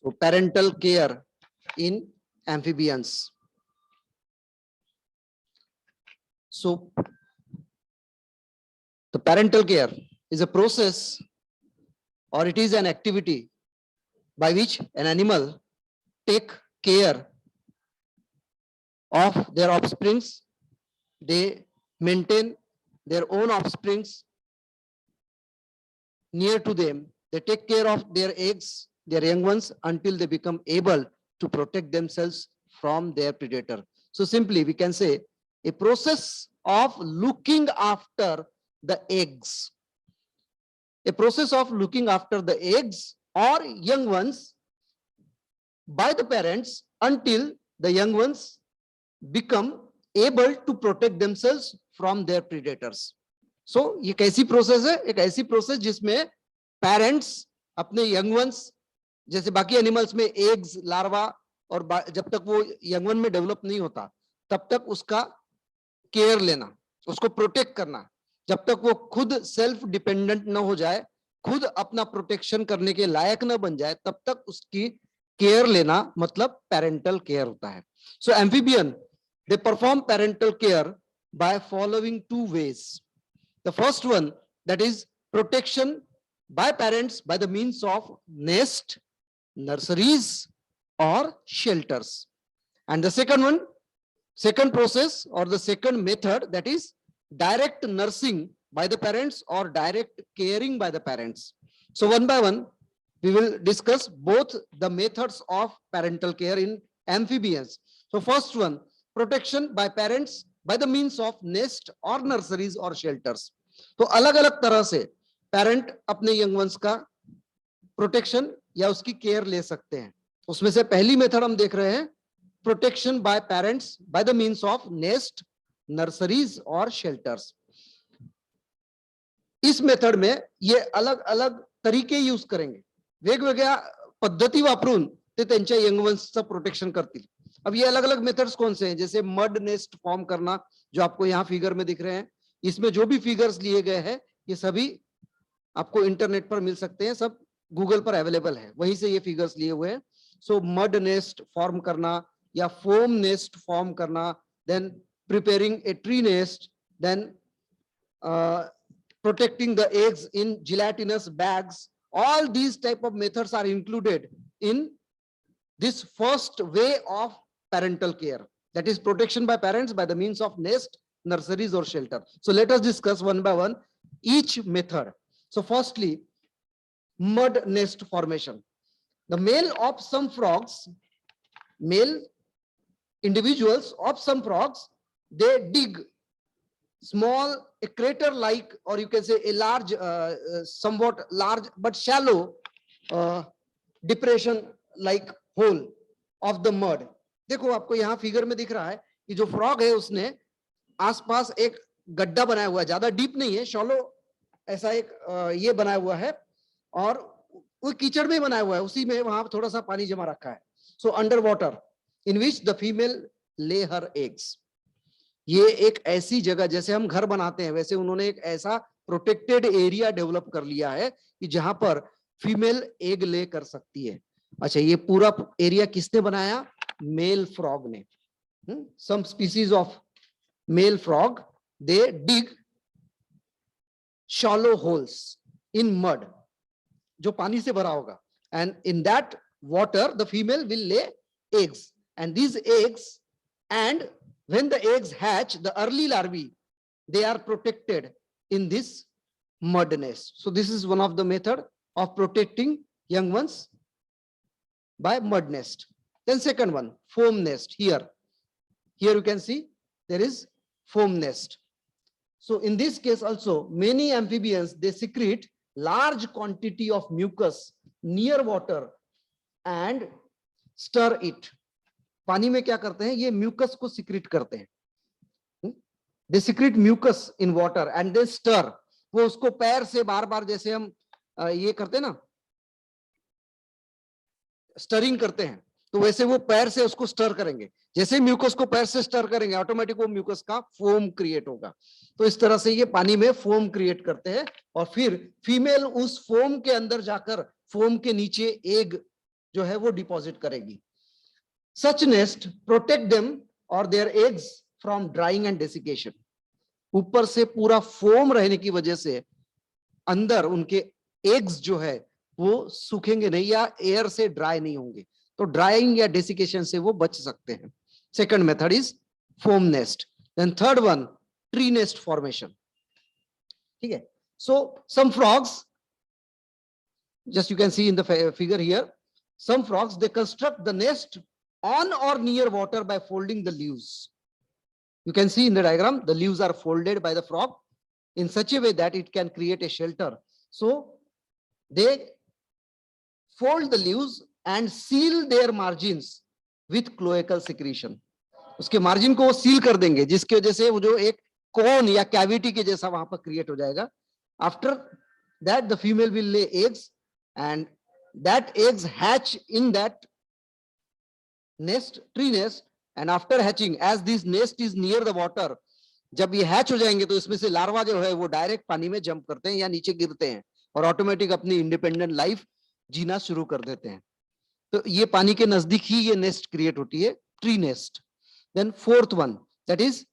So parental care in amphibians. So the parental care is a process or it is an activity by which an animal take care of their offsprings. They maintain their own offsprings near to them. They take care of their eggs, their young ones, until they become able to protect themselves from their predator. So simply we can say a process of looking after the eggs. A process of looking after the eggs or young ones by the parents until the young ones become able to protect themselves from their predators. So ये कैसी process है? एक ऐसी process जिसमें parents अपने young ones, जैसे बाकी animals में एग्स, लार्वा, और जब तक वो यंग वन में डेवलप नहीं होता तब तक उसका केयर लेना, उसको प्रोटेक्ट करना, जब तक वो खुद सेल्फ डिपेंडेंट न हो जाए, खुद अपना प्रोटेक्शन करने के लायक न बन जाए, तब तक उसकी केयर लेना मतलब पेरेंटल केयर होता है. सो amphibian they perform parental care by following two ways. The first one, that is protection by parents by the means of nest, nurseries or shelters. And the second one, second process or the second method, that is direct nursing by the parents or direct caring by the parents. So one by one, we will discuss both the methods of parental care in amphibians. So first one, protection bye parents by the means of nest और nurseries और shelters. तो अलग अलग तरह से parent अपने young ones का protection या उसकी केयर ले सकते हैं. उसमें से पहली मेथड हम देख रहे हैं, protection bye parents by the means of nest, nurseries और शेल्टर्स. इस मेथड में ये अलग अलग तरीके यूज करेंगे, वेगवेगळ्या पद्धती वापरून ते त्यांच्या यंग वंसचं प्रोटेक्शन करतील. अब ये अलग अलग मेथड्स कौन से हैं? जैसे मड नेस्ट फॉर्म करना, जो आपको यहाँ फिगर में दिख रहे हैं. इसमें जो भी फिगर्स लिए गए हैं ये सभी आपको इंटरनेट पर मिल सकते हैं, सब गूगल पर अवेलेबल है, वहीं से ये फिगर्स लिए हुए हैं. सो मड नेस्ट फॉर्म करना या फोम नेस्ट फॉर्म करना, then preparing a tree nest, then protecting the eggs in gelatinous bags. All these type of methods are included in this first way of parental care, that is protection by parents by the means of nest, nurseries or shelter. So let us discuss one by one each method. So firstly, mud nest formation. The male of some frogs, male individuals of some frogs, they dig small, a crater like, or you can say a large, somewhat large but shallow depression like hole of the mud. देखो आपको यहाँ figure में दिख रहा है कि जो frog है उसने आसपास एक गड्ढा बनाया हुआ है, ज्यादा डीप नहीं है, शॉलो ऐसा एक ये बनाया हुआ है, और वो कीचड़ में बनाया हुआ है, उसी में वहां थोड़ा सा पानी जमा रखा है. So under water in which the female ले हर एग्स. ये एक ऐसी जगह, जैसे हम घर बनाते हैं वैसे उन्होंने एक ऐसा प्रोटेक्टेड एरिया डेवलप कर लिया है कि जहां पर फीमेल एग ले कर सकती है. अच्छा, ये पूरा एरिया किसने बनाया? मेल फ्रॉग ने. Some species of male frog, they dig shallow holes in mud, जो पानी से भरा होगा, and in that water the female will lay eggs, and these eggs, and when the eggs hatch, the early larvae, they are protected in this mud nest. So this is one of the method of protecting young ones by mud nest. Then second one, foam nest. Here you can see there is foam nest. So in this case also, many amphibians, they secrete large quantity of mucus near water and stir it. पानी में क्या करते हैं? ये mucus को secrete करते हैं. They secrete mucus in water and they stir. वो उसको पैर से बार बार, जैसे हम ये करते हैं ना, स्टरिंग करते हैं, तो वैसे वो पैर से उसको स्टर करेंगे. जैसे म्यूकस को पैर से स्टर करेंगे, ऑटोमेटिक वो म्यूकस का फोम क्रिएट होगा. तो इस तरह से ये पानी में फोम क्रिएट करते हैं, और फिर फीमेल उस फोम के अंदर जाकर फोम के नीचे एग जो है वो डिपॉजिट करेगी. सच नेस्ट प्रोटेक्ट देम और their eggs from drawing and desiccation. ऊपर से पूरा फोम रहने की वजह से अंदर उनके एग्स जो है वो सूखेंगे नहीं या एयर से ड्राई नहीं होंगे, तो ड्राइंग या डेसिकेशन से वो बच सकते हैं. Second method is foam nest. Then third one tree nest formation. ठीक है. So some frogs, just you can see in the figure here, some frogs they construct the nest on or near water by folding the leaves. You can see in the diagram the leaves are folded by the frog in such a way that it can create a shelter. So they fold the leaves and seal their margins with cloacal secretion. उसके margin को वो seal कर देंगे जिसकी वजह से वो जो एक कोन या कैविटी के जैसा वहां पर क्रिएट हो जाएगा. After that the female will lay eggs and that eggs hatch in that nest, tree nest, and after hatching, as this nest is near the water, जब ये हैच हो जाएंगे तो इसमें से लार्वा जो है वो डायरेक्ट पानी में जंप करते हैं या नीचे गिरते हैं और ऑटोमेटिक अपनी इंडिपेंडेंट लाइफ जीना शुरू कर देते हैं. तो ये पानी के नजदीक ही ये नेस्ट क्रिएट होती है, tree nest. Then fourth one, that is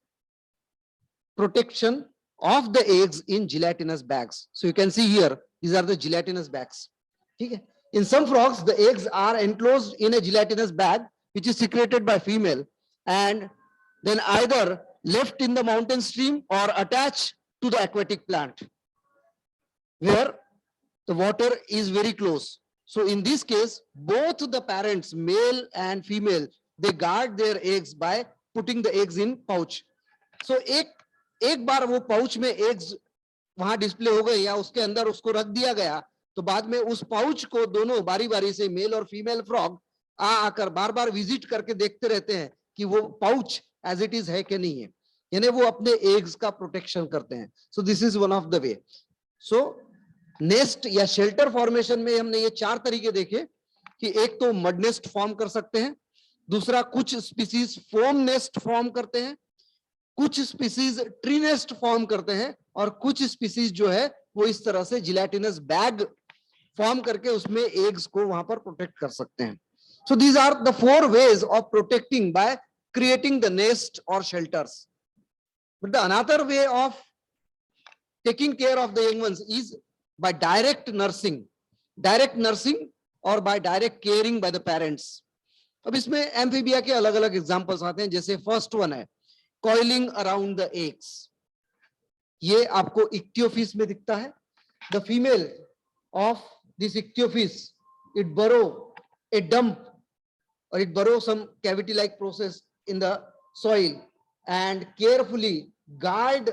protection of the eggs in gelatinous bags. So you can see here, these are the gelatinous bags. ठीक है. In some frogs, the eggs are enclosed in a gelatinous bag, which is secreted by female, and then either left in the mountain stream or attached to the aquatic plant, where the water is very close. So in this case, both the parents, male and female, they guard their eggs by putting the eggs in pouch. So एक बार वो pouch में eggs वहां display हो गए या उसके अंदर उसको रख दिया गया, तो बाद में उस पाउच को दोनों बारी बारी से मेल और फीमेल फ्रॉग आकर बार बार विजिट करके देखते रहते हैं कि वो पाउच एज इट इज है कि नहीं है, यानी वो अपने एग्स का प्रोटेक्शन करते हैं. So this is one of the way. So nest या शेल्टर फॉर्मेशन में हमने ये 4 तरीके देखे कि एक तो मड नेस्ट फॉर्म कर सकते हैं, दूसरा कुछ स्पीसीज फोम नेस्ट फॉर्म करते हैं, कुछ स्पीसीज ट्री नेस्ट फॉर्म करते हैं, और कुछ स्पीसीज जो है वो इस तरह से जिलेटिनस बैग फॉर्म करके उसमें एग्स को वहां पर प्रोटेक्ट कर सकते हैं. So these are the 4 ways of protecting by creating the nest और shelters. But the another way of taking care of the young ones is by direct nursing और by direct caring by the parents. अब इसमें amphibia के अलग अलग examples आते हैं. जैसे फर्स्ट वन है कॉइलिंग अराउंड द एग्स. ये आपको इक्तियोफिस में दिखता है. The female of this Ichthyophis, it burrow a dump or it burrows some cavity like process in the soil and carefully guard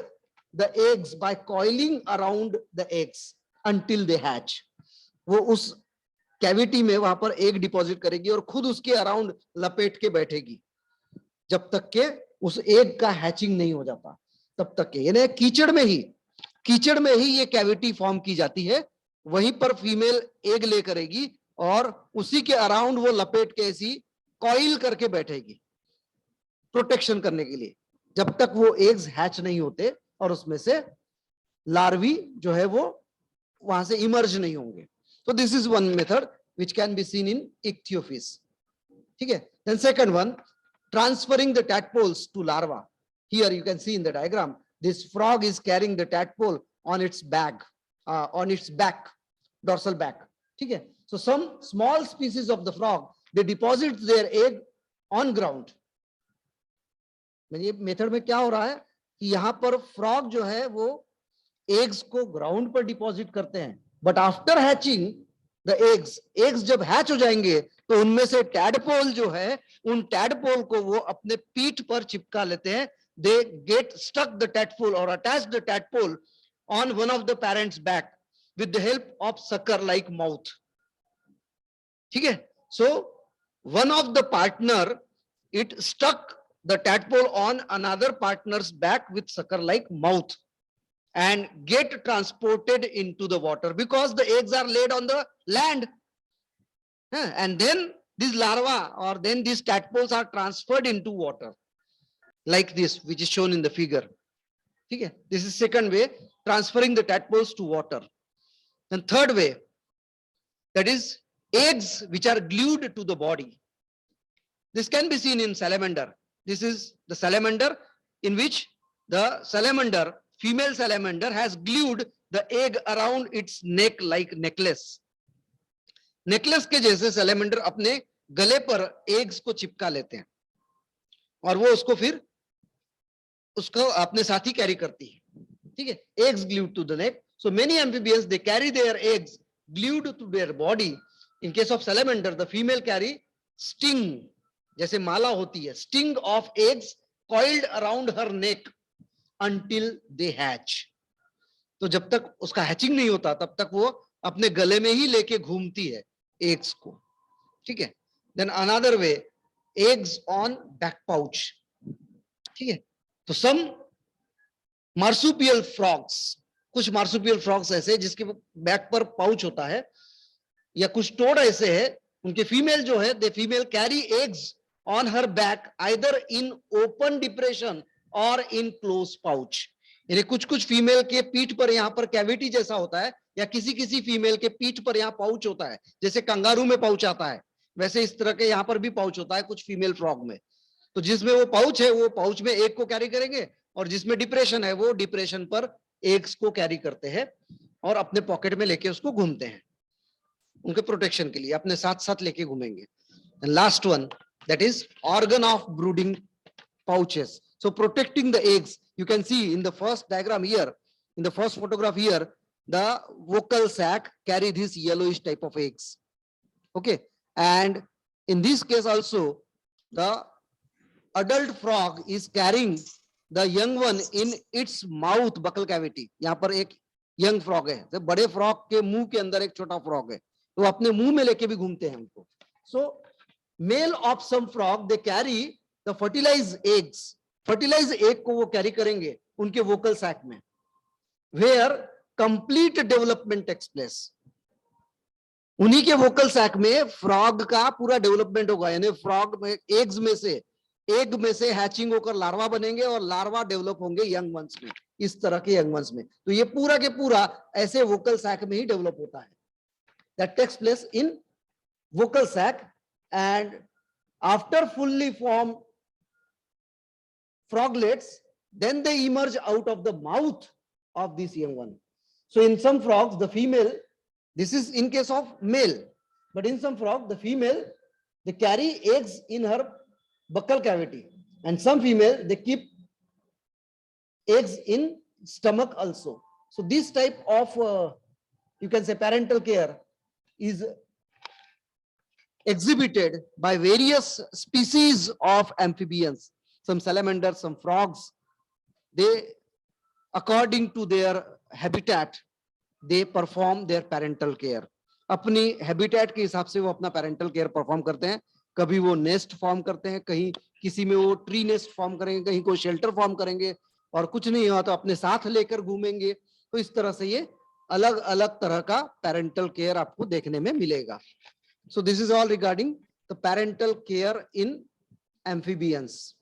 the eggs by coiling around the eggs until they hatch. वो उस cavity में वहां पर egg deposit करेगी और खुद उसके around लपेट के बैठेगी जब तक के उस एग का हैचिंग नहीं हो जाता, तब तक के. यानी कीचड़ में ही ये कैविटी फॉर्म की जाती है, वहीं पर फीमेल एग ले करेगी और उसी के अराउंड वो लपेट के ऐसी कॉइल करके बैठेगी प्रोटेक्शन करने के लिए, जब तक वो एग्स हैच नहीं होते और उसमें से लार्वी जो है वो वहां से इमर्ज नहीं होंगे. तो this is one method which can be seen in Ichthyophis. ठीक है. Then second one, transferring the tadpoles to larva. Here you can see in the diagram, this frog is carrying the tadpole on its back, dorsal back. ठीक है. So some small species of the frog, they deposit their egg on ground. ये method में क्या हो रहा है कि यहाँ पर फ्रॉग जो है वो एग्स को ग्राउंड पर डिपॉजिट करते हैं, but after hatching the eggs जब हैच हो जाएंगे तो उनमें से टैडपोल जो है, उन टैडपोल को वो अपने पीठ पर चिपका लेते हैं. They get stuck the tadpole और attach the tadpole on one of the parents back with the help of sucker like mouth. ठीक है. So one of the partner it stuck the tadpole on another partners back with sucker like mouth and get transported into the water because the eggs are laid on the land, and then these larvae or then these tadpoles are transferred into water like this, which is shown in the figure. Okay, this is second way, transferring the tadpoles to water. And third way, that is eggs which are glued to the body. This can be seen in salamander. This is the salamander in which the salamander, female salamander, has glued the egg around its neck like necklace. Necklace के जैसे salamander अपने गले पर eggs को चिपका लेते हैं और वो उसको फिर उसको अपने साथ ही कैरी करती है. ठीक है, eggs glued to the neck. So many amphibians they carry their eggs glued to their body. In case of salamander the female carry string, जैसे माला होती है, string of eggs coiled around her neck until they hatch. तो जब तक उसका hatching नहीं होता तब तक वो अपने गले में ही लेके घूमती है एग्स को. ठीक है. Then another way, eggs on back pouch. ठीक है. तो सम मार्सुपियल फ्रॉग्स, कुछ मार्सुपियल फ्रॉग्स ऐसे जिसके बैक पर पाउच होता है, या कुछ टोड ऐसे है उनके फीमेल जो है, they female carry eggs on her back either in open depression और इन क्लोज पाउच. यानी कुछ कुछ फीमेल के पीठ पर यहाँ पर कैविटी जैसा होता है, या किसी किसी फीमेल के पीठ पर यहाँ पाउच होता है, जैसे कंगारू में पाउच आता है वैसे इस तरह के यहाँ पर भी पाउच होता है कुछ फीमेल फ्रॉग में. तो जिसमें वो पाउच है वो पाउच में एग को कैरी करेंगे, और जिसमें डिप्रेशन है वो डिप्रेशन पर एग्स को कैरी करते हैं और अपने पॉकेट में लेके उसको घूमते हैं, उनके प्रोटेक्शन के लिए अपने साथ साथ लेके घूमेंगे. Last one, that is organ of brooding pouches. So protecting the eggs, you can see in the first diagram here, in the first photograph here, the vocal sac carry this yellowish type of eggs. Okay, and in this case also the adult frog is carrying the young one in its mouth buccal cavity. यहाँ पर एक young frog है, तो बड़े frog के मुंह के अंदर एक छोटा frog है, तो अपने मुंह में लेके भी घूमते हैं उनको. So male of some frog they carry the fertilized eggs. fertilized egg को वो कैरी करेंगे उनके vocal sac में, where complete development takes place. उन्हीं के vocal sac में frog का पूरा डेवलपमेंट होगा, यानी frog में eggs में से, एग में से हैचिंग होकर लार्वा बनेंगे और लार्वा डेवलप होंगे यंग वंस में, इस तरह के यंग वंस में. तो ये पूरा के पूरा ऐसे vocal sac में ही डेवलप होता है. That takes place in vocal sac. And after fully formed froglets, then they emerge out of the mouth of this young one. So in some frogs, the female, this is in case of male, but in some frog, the female, they carry eggs in her buccal cavity, and some female, they keep eggs in stomach also. So this type of, you can say, parental care is exhibited by various species of amphibians, some salamanders, some frogs. They, according to their habitat, they perform their parental care. अपनी habitat के हिसाब से वो अपना parental care perform करते हैं. कभी वो nest form करते हैं, कहीं किसी में वो tree nest form करेंगे, कहीं कोई shelter form करेंगे, और कुछ नहीं हुआ तो अपने साथ लेकर घूमेंगे. तो इस तरह से ये अलग अलग तरह का parental care आपको देखने में मिलेगा. So this is all regarding the parental care in amphibians.